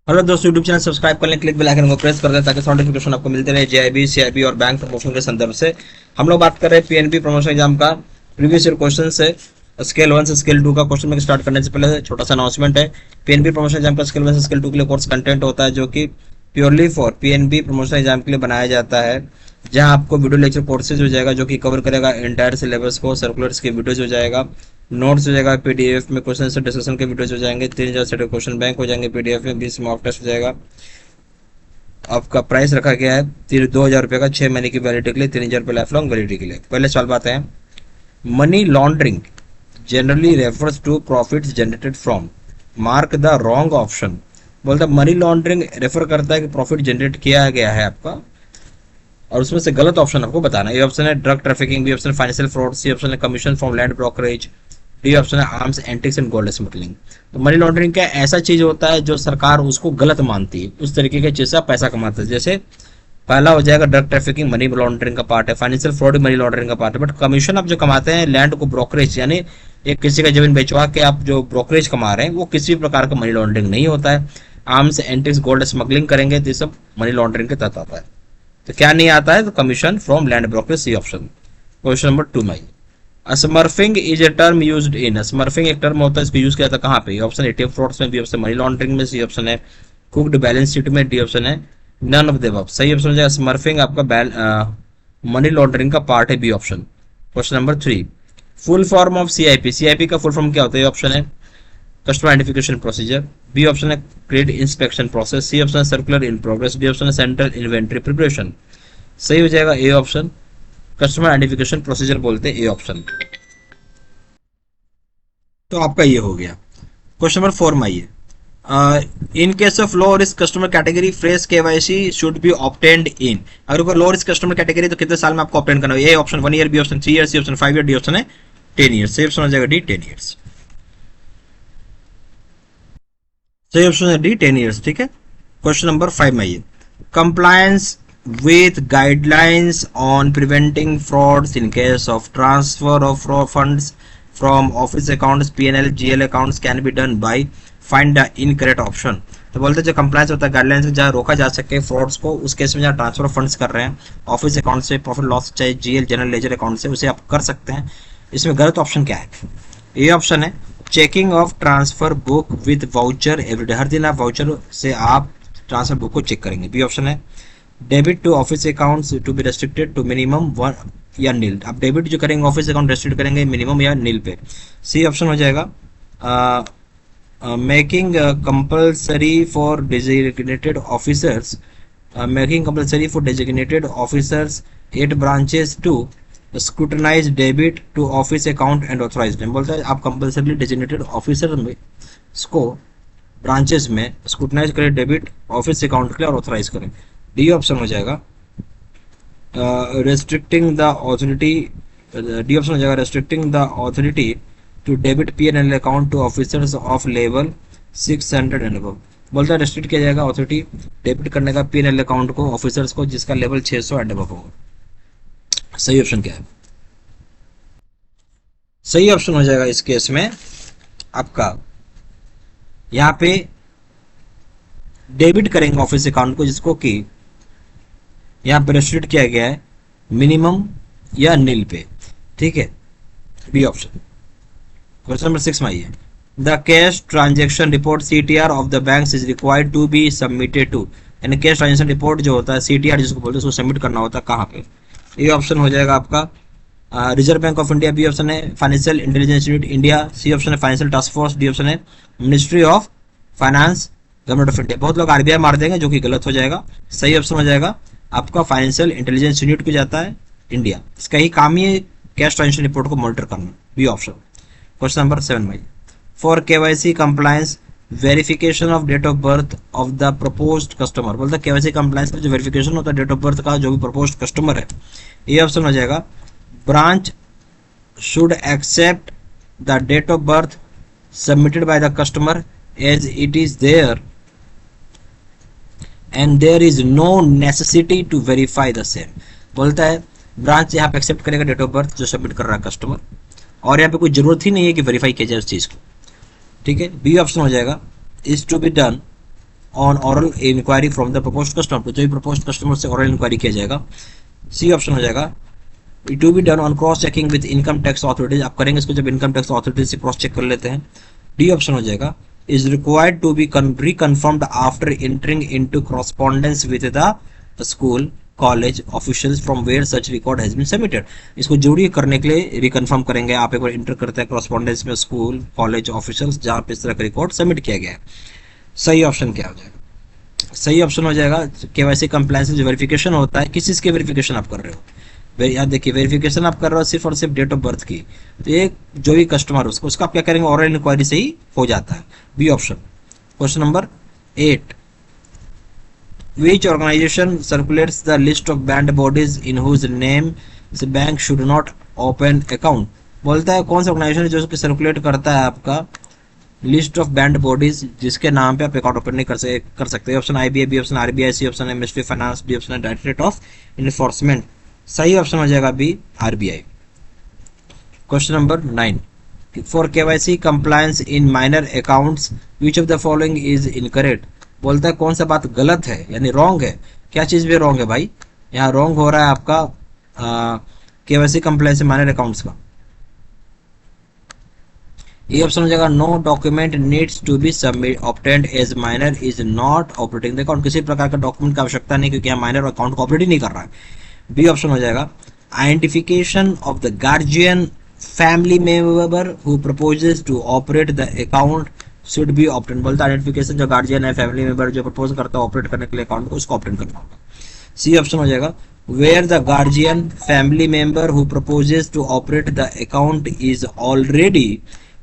Hello दोस्तों, YouTube channel subscribe कर लें, क्लिक बेल आइकन को प्रेस कर दें ताकि नोटिफिकेशन आपको मिलते रहे जेआईबी, सीआईबी और बैंक प्रमोशन के संदर्भ से। हम लोग बात कर रहे हैं पीएनबी प्रमोशन एग्जाम का प्रीवियस ईयर क्वेश्चन से स्केल 1 से स्केल 2 का क्वेश्चन में स्टार्ट करने से पहले छोटा सा अनाउंसमेंट है। पीएनबी प्रमोशन एग्जाम का स्केल 1 से स्केल 2 के लिए कोर्स कंटेंट होता है जो कि purely for PNB promotion exam के लिए बनाया जाता है, जहां आपको वीडियो लेक्चर कोर्सेज हो जाएगा जो कि कवर करेगा इंटायर सिलेबस को, सर्कुलर्स के वीडियोज हो जाएगा, नोट्स हो जाएगा, पीडीएफ में क्वेश्चन से डिस्कशन के वीडियोज हो जाएंगे, 3000 सेट क्वेश्चन बैंक हो जाएंगे पीडीएफ में, 20 मॉक टेस्ट हो जाएगा। आपका प्राइस रखा गया है 2,000 रुपये का 6 महीने की वैलिडिटी के लिए, 3,000 रुपये लाइफ लॉन्ग वैलिडिटी के लिए। पहले सवाल बात है, money laundering generally refers to profits generated from, mark the wrong option. बोलता है मनी लॉन्ड्रिंग रेफर करता है कि प्रॉफिट जनरेट किया गया है आपका, और उसमें से गलत ऑप्शन आपको बताना है। ये ऑप्शन है ड्रग ट्रैफिकिंग, बी ऑप्शन है फाइनेंशियल फ्रॉड, सी ऑप्शन है commission from land brokerage, D option है arms antiques and gold smuggling. तो मनी लॉन्ड्रिंग क्या ऐसा चीज होता है जो सरकार उसको गलत मानती है, उस तरीके के चीज से आप पैसा कमाते हैं। जैसे पहला हो जाएगा ड्रग ट्रैफिकिंग, मनी लॉन्ड्रिंग का पार्ट है, फाइनेंशियल फ्रॉड मनी लॉन्ड्रिंग का पार्ट है, बट कमीशन आप जो कमाते हैं लैंड को ब्रोकरेज, यानी एक किसी का जमीन बेचवा के आप जो ब्रोकरेज कमा रहे हैं वो किसी प्रकार का मनी लॉन्ड्रिंग नहीं होता है। आर्म्स एंटिक्स गोल्ड स्मगलिंग करेंगे तो ये सब मनी लॉन्ड्रिंग के तहत आता है। तो क्या नहीं आता है, तो commission from land brokerage, C option. Question number 2 में smurfing is a term used in, smurfing एक टर्म होता है, इसको यूज किया था कहाँ पे? ऑप्शन एटीएम फ्रॉड्स में, बी ऑप्शन मनी लॉन्ड्रिंग में, सी ऑप्शन है कुक्ड बैलेंस शीट में, डी ऑप्शन है नन ऑफ द अबव। सही ऑप्शन हो जाएगा स्मर्फिंग आपका मनी लॉन्ड्रिंग का पार्ट है, B option. Question number 3, full form of CIP, CIP का फुल फॉर्म क्या होता है? ऑप्शन है customer identification procedure, B option है credit inspection process, C option है circular in progress, D option है सेंट्रल इन्वेंट्री प्रिपरेशन। सही हो जाएगा A option, customer identification procedure बोलते हैं, ए ऑप्शन। तो आपका ये हो गया। क्वेश्चन नंबर 4 में आइए, in case of low risk customer category fresh KYC should be obtained इन। अगर कोई लो रिस्क कस्टमर कैटेगरी तो कितने साल में आपको ऑब्टेन करना है? A option 1 year, B option 3 year, C option 5 year, D option है 10 ईयर। सही ऑप्शन हो जाएगा डी 10 ईयर्स। सही ऑप्शन है डी 10 ईयर्स। ठीक है, क्वेश्चन नंबर 5 में आइए, compliance with guidelines on preventing frauds in case of transfer of funds from office accounts, PNL, GL accounts can be done by find the incorrect option। तो बोलते हैं जो compliance होता है गाइडलाइंस जहाँ रोका जा सके फ्रॉड्स को, उस केस में जहाँ ट्रांसफर ऑफ फंड्स कर रहे हैं ऑफिस अकाउंट से, प्रॉफिट लॉस चाहे जीएल जनरल लेजर अकाउंट से, उसे आप कर सकते हैं। इसमें गलत ऑप्शन क्या है? ये ऑप्शन है checking of transfer book with voucher everyday, हर दिन आप वाउचर से आप ट्रांसफर बुक को चेक करेंगे। बी ऑप्शन है debit to office accounts to be restricted to minimum 1 या नील, आप डेबिट जो करेंगे ऑफिस अकाउंट रेस्ट्रिक्ट करेंगे मिनिमम या नील पे। सी ऑप्शन हो जाएगा making compulsory for designated officers, making compulsory for designated officers 8 branches to scrutinize debit to office account and authorised. बोलता है आप कंपलसरी डेजिग्नेटेड ऑफिसर में इसको ब्रांचेस में स्क्रूटनाइज करें डेबिट ऑफिस अकाउंट के लिए और ऑथराइज करें। डी ऑप्शन हो जाएगा restricting the authority, D option हो जाएगा restricting the authority to debit PNL account to officers of level 600 and above. बोलता है रेस्ट्रिक्ट किया जाएगा ऑथोरिटी डेबिट करने का पीएनएल अकाउंट को ऑफिसर्स को जिसका लेवल 600 एंड अबव होगा। सही ऑप्शन क्या है? सही ऑप्शन हो जाएगा इस केस में आपका यहाँ पे डेबिट करेंगे ऑफिस अकाउंट को जिसको कि यहाँ पे रेस्ट्रिक्ट किया गया है मिनिमम या नील पे। ठीक है, बी ऑप्शन। क्वेश्चन नंबर 6 में आइए, the cash transaction report CTR of the bank is required to be submitted to, यानी कैश ट्रांजेक्शन रिपोर्ट जो होता है सीटीआर जिसको बोलते हैं उसको सबमिट करना होता है कहाँ पे? ये ऑप्शन हो जाएगा आपका Reserve Bank of India, B option है Financial Intelligence Institute India, C option है Financial Task Force, D option है Ministry of Finance Government of India. बहुत लोग आरबीआई मार देंगे जो कि गलत हो जाएगा। सही ऑप्शन हो जाएगा आपका फाइनेंशियल इंटेलिजेंस इंस्टीट्यूट को जाता है इंडिया, इसका ही काम ही है कैश ट्रांजेक्शन रिपोर्ट को मॉनिटर करना, बी ऑप्शन। क्वेश्चन नंबर 7 में, for KYC compliance verification of date of birth of the proposed customer. बोलता है केवाईसी कंप्लायंस का जो वेरिफिकेशन होता है डेट ऑफ बर्थ का जो भी प्रपोज्ड कस्टमर है, ये ऑप्शन हो जाएगा branch should accept the date of birth submitted by the customer as it is there and there is no necessity to verify the same. बोलता है ब्रांच यहाँ पे एक्सेप्ट करेगा डेट ऑफ बर्थ जो सबमिट कर रहा है कस्टमर, और यहाँ पे कोई जरूरत ही नहीं है कि वेरीफाई किया जाए उस चीज को। ठीक है, बी ऑप्शन हो जाएगा is to be done on oral inquiry from the proposed customer, तो जो भी प्रपोज्ड कस्टमर से ऑरल इंक्वायरी किया जाएगा। सी ऑप्शन हो जाएगा to be done on cross checking with income tax authorities, आप करेंगे इसको जब इनकम टैक्स अथॉरिटीज से क्रॉस चेक कर लेते हैं। डी ऑप्शन हो जाएगा is required to be reconfirmed after entering into correspondence with the school college officials from where such record has been submitted, इसको जरूरी करने के लिए रिकन्फर्म करेंगे आप एक बार इंटर करते हैं कॉरेस्पॉन्डेंस में स्कूल कॉलेज ऑफिशियल्स जहां पे इस तरह का रिकॉर्ड सबमिट किया गया है। सही ऑप्शन क्या हो जाएगा? सही ऑप्शन हो जाएगा केवाईसी कंप्लायंस जो वेरिफिकेशन होता है, किस चीज के वेरिफिकेशन आप कर रहे हो? याद देखिए वेरिफिकेशन आप कर रहे हो सिर्फ और सिर्फ डेट ऑफ बर्थ की, तो ये जो भी कस्टमर उसका आप क्या करेंगे ऑरल इंक्वायरी से ही हो जाता है। B option. Question number 8, which organization circulates the list of banned bodies in whose name the bank should not open account, बोलता है कौन सा ऑर्गेनाइजेशन जो सर्कुलेट करता है आपका लिस्ट ऑफ बैंड बॉडीज जिसके नाम पे आप अकाउंट ओपन नहीं कर सकते। Option IBI, B option RBI, C option ministry finance, D option directorate of enforcement. सही ऑप्शन हो जाएगा B RBI। Question number 9, for KYC compliance in minor accounts which of the following is incorrect, बोलता है कौन सा बात गलत है यानी रॉन्ग है। क्या चीज भी रॉन्ग है भाई? यहाँ रॉन्ग हो रहा है आपका KYC कंप्लायंस माइनर अकाउंट्स का। ये ऑप्शन हो जाएगा no document needs to be submit obtained as minor is not operating the account, किसी प्रकार का डॉक्यूमेंट की आवश्यकता नहीं क्योंकि यहाँ माइनर अकाउंट को ऑपरेट ही नहीं कर रहा है। बी ऑप्शन हो जाएगा identification of the guardian family member who proposes to operate the account should be obtain, बोलता है आइडेंटिफिकेशन जो गार्जियन है फैमिली मेंबर जो प्रपोज करता है ऑपरेट करने के लिए अकाउंट को उसको ऑप्टेन करना होगा। सी ऑप्शन हो जाएगा where the guardian family member who proposes to operate the account is already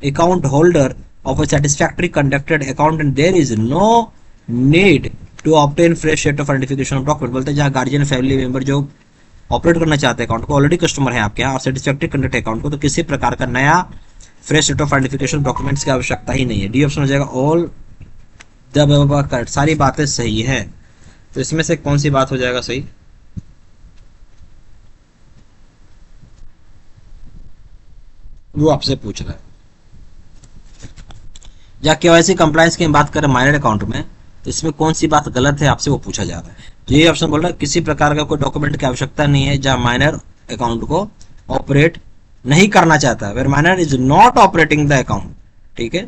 account holder of a satisfactory conducted account and there is no need to obtain fresh set of identification of document, बोलते हैं जहाँ guardian family member जो operate करना चाहते हैं account को already customer है आपके यहाँ और सेटिस्फैक्टरी कंडक्ट अकाउंट को, तो किसी प्रकार का नया fresh set of identification documents की आवश्यकता ही नहीं है। डी ऑप्शन हो जाएगा ऑल द करेक्ट, सारी बातें सही है। तो इसमें से कौन सी बात हो जाएगा सही? वो आपसे पूछ रहा है। या KYC कंप्लायंस की बात करें माइनर अकाउंट में तो इसमें कौन सी बात गलत है आपसे वो पूछा जा रहा है। तो ये ऑप्शन बोल रहा है किसी प्रकार का कोई डॉक्यूमेंट की आवश्यकता नहीं है जहां माइनर अकाउंट को ऑपरेट नहीं करना चाहता है, where minor is not operating the account. ठीक है,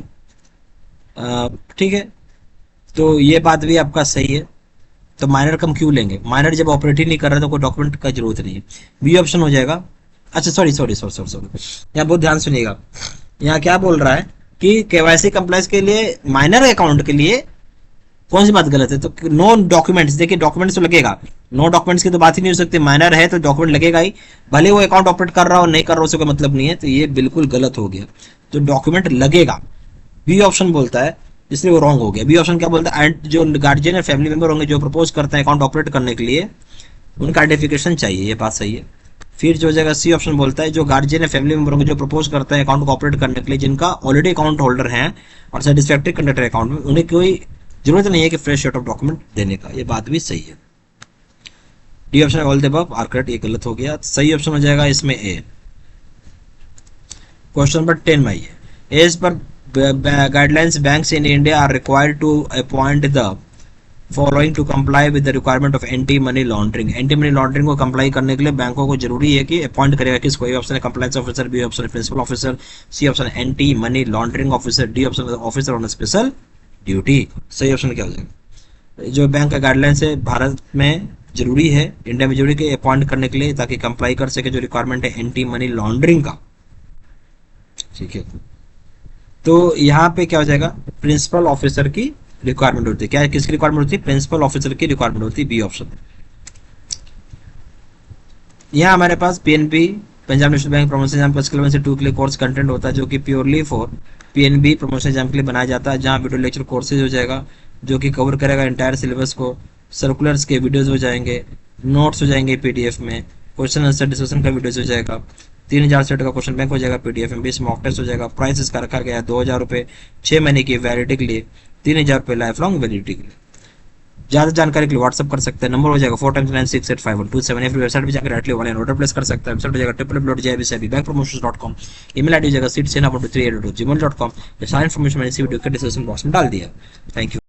ठीक है, तो ये बात भी आपका सही है। तो माइनर कम क्यों लेंगे? माइनर जब ऑपरेट ही नहीं कर रहा तो कोई डॉक्यूमेंट का जरूरत नहीं है। बी ऑप्शन हो जाएगा। अच्छा सॉरी, यहाँ बहुत ध्यान सुनिएगा। यहाँ क्या बोल रहा है कि KYC कंप्लायंस के लिए माइनर अकाउंट के लिए कौन सी बात गलत है? तो नो डॉक्यूमेंट्स, देखिए डॉक्यूमेंट्स तो लगेगा, नो डॉक्यूमेंट्स की तो बात ही नहीं हो सकती। माइनर है तो डॉक्यूमेंट लगेगा ही, भले वो अकाउंट ऑपरेट कर रहा हो नहीं कर रहा हो उससे कोई मतलब नहीं है। तो ये बिल्कुल गलत हो गया, तो डॉक्यूमेंट लगेगा। बी ऑप्शन बोलता है इसलिए वो रॉन्ग हो गया। बी ऑप्शन क्या बोलता है जो गार्जियन या फैमिली मेंबर होंगे जो प्रपोज करते हैं अकाउंट ऑपरेट करने के लिए उनका आइडेंटिफिकेशन चाहिए, ये बात सही है। फिर जो जगह सी ऑप्शन बोलता है जो गार्जियन या फैमिली मेंबर होंगे जो प्रपोज करते हैं अकाउंट को ऑपरेट करने के लिए जिनका ऑलरेडी अकाउंट होल्डर हैं और सेटिस्फैक्टरी कंडक्टर अकाउंट में, उन्हें कोई जरूरत नहीं है कि फ्रेश सेट ऑफ डॉक्यूमेंट देने का, ये बात भी सही है। D option all the above are correct, ये गलत हो गया। सही ऑप्शन हो जाएगा इसमें ए। क्वेश्चन नंबर 10 में ये as per guidelines banks in India are required to appoint the following to comply with the requirement of anti money laundering, anti money laundering को कंप्लाई करने के लिए बैंकों को जरूरी है कि अपॉइंट करेगा किसको? ए ऑप्शन है compliance officer, B option principal officer, C option anti money laundering officer, D option officer on special duty. सही ऑप्शन क्या हो जाएगा? जो बैंक का गाइडलाइंस है भारत में जरूरी है, इंडिया में जरूरी है अपॉइंट करने के लिए ताकि कंप्लाई कर सके जो रिक्वायरमेंट है एंटी मनी लॉन्ड्रिंग का। ठीक है, तो यहाँ पे क्या हो जाएगा? प्रिंसिपल ऑफिसर की रिक्वायरमेंट होती है। क्या किसकी रिक्वायरमेंट होती है? प्रिंसिपल ऑफिसर की रिक्वायरमेंट होती है, बी ऑप्शन। यहाँ हमारे पास PNB Punjab national bank promotion exam का स्किल 1 से 2 के लिए कोर्स कंटेंट होता है जो कि purely for PNB promotion exam के लिए बनाया जाता है, जहाँ वीडियो लेक्चर कोर्सेज हो जाएगा जो कि कवर करेगा इंटायर सिलेबस को, सर्कुलर्स के वीडियोज हो जाएंगे, नोट्स हो जाएंगे PDF में, क्वेश्चन आंसर डिस्कशन का वीडियोज हो जाएगा, 3000 सेट का क्वेश्चन बैंक हो जाएगा PDF में, 20 मॉक टेस्ट हो जाएगा। प्राइस इसका रखा गया है 2000 रुपये 6 महीने की वैलिडिटी के लिए, 3000 रुपये लाइफ लॉन्ग वैलिडिटी के लिए। ज्यादा जानकारी के लिए व्हाट्सअप कर सकते हैं, नंबर हो जाएगा 4x96851278। वेबसाइट पे जाकर डायरेक्टली ऑनलाइन ऑर्डर प्लेस कर सकते हैं। वेबसाइट हो जाएगा www.jibcbankpromotions.com। ईमेल आईडी हो जाएगा seat38238@gmail.com। ये सारी इन्फॉर्मेशन मैंने इसी वीडियो के डिस्क्रिप्शन बॉक्स में डाल दिया। Thank you.